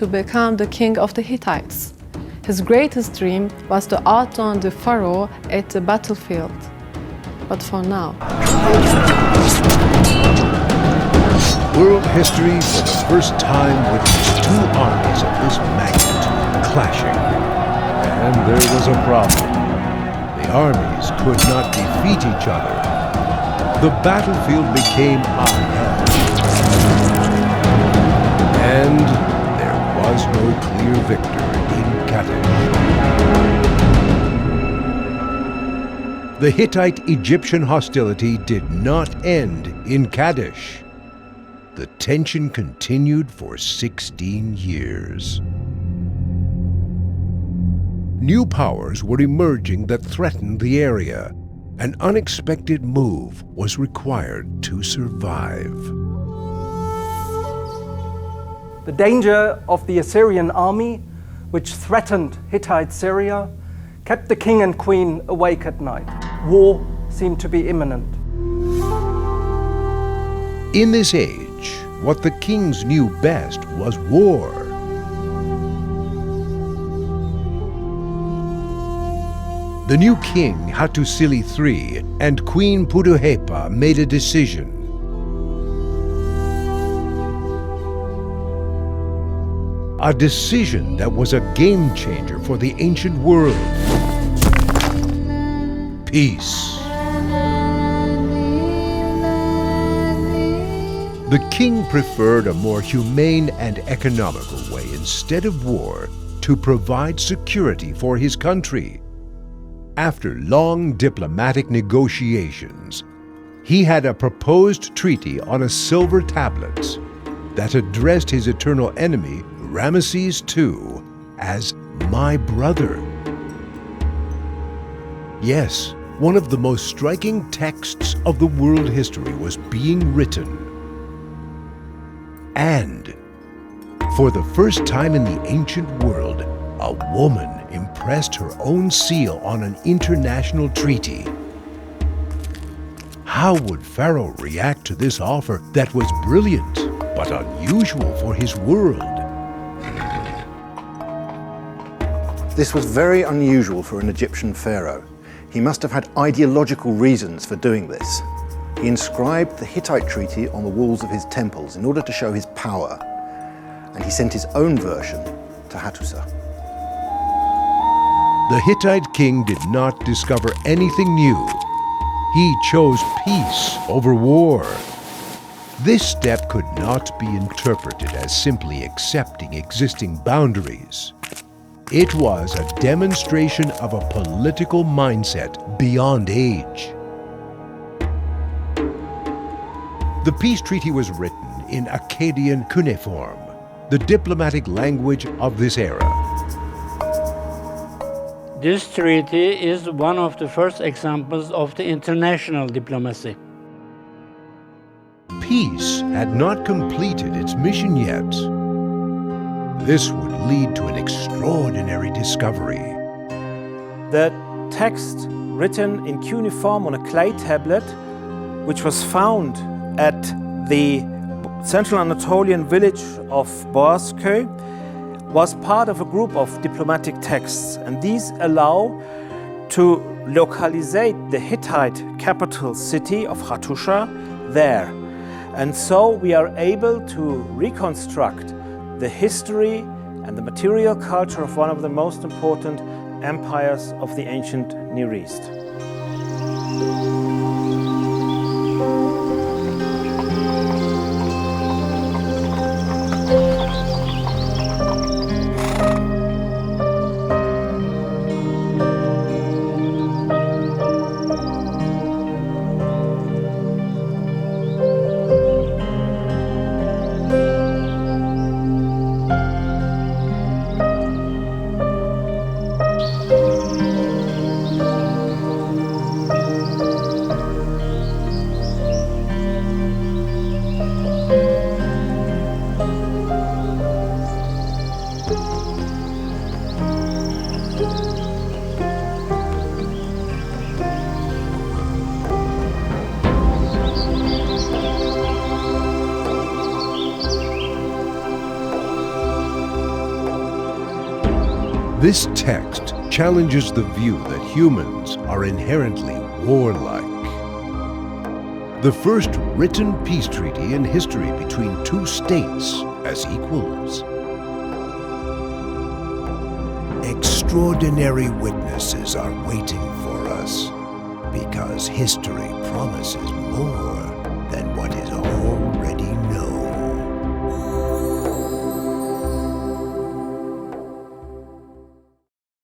to become the king of the Hittites. His greatest dream was to outrun the pharaoh at the battlefield. But for now, world history for the first time witnessed two armies of this magnitude clashing. And there was a problem. The armies could not defeat each other. The battlefield became a hell. And there was no clear victor in Kadesh. The Hittite-Egyptian hostility did not end in Kadesh. The tension continued for 16 years. New powers were emerging that threatened the area. An unexpected move was required to survive. The danger of the Assyrian army, which threatened Hittite Syria, kept the king and queen awake at night. War seemed to be imminent. In this age, what the kings knew best was war. The new king, Hattusili III, and Queen Puduhepa made a decision. A decision that was a game changer for the ancient world. Peace. The king preferred a more humane and economical way, instead of war, to provide security for his country. After long diplomatic negotiations, he had a proposed treaty on a silver tablet that addressed his eternal enemy, Ramesses II, as "my brother." Yes, one of the most striking texts of the world history was being written. And for the first time in the ancient world, a woman impressed her own seal on an international treaty. How would Pharaoh react to this offer that was brilliant but unusual for his world? This was very unusual for an Egyptian pharaoh. He must have had ideological reasons for doing this. He inscribed the Hittite treaty on the walls of his temples in order to show his power, and he sent his own version to Hattusa. The Hittite king did not discover anything new. He chose peace over war. This step could not be interpreted as simply accepting existing boundaries. It was a demonstration of a political mindset beyond age. The peace treaty was written in Akkadian cuneiform, the diplomatic language of this era. This treaty is one of the first examples of the international diplomacy. Peace had not completed its mission yet. This would lead to an extraordinary discovery. The text written in cuneiform on a clay tablet, which was found at the central Anatolian village of Boğazköy, was part of a group of diplomatic texts, and these allow to localizate the Hittite capital city of Hattusha there. And so we are able to reconstruct the history and the material culture of one of the most important empires of the ancient Near East. This text challenges the view that humans are inherently warlike. The first written peace treaty in history between two states as equals. Extraordinary witnesses are waiting for us because history promises more.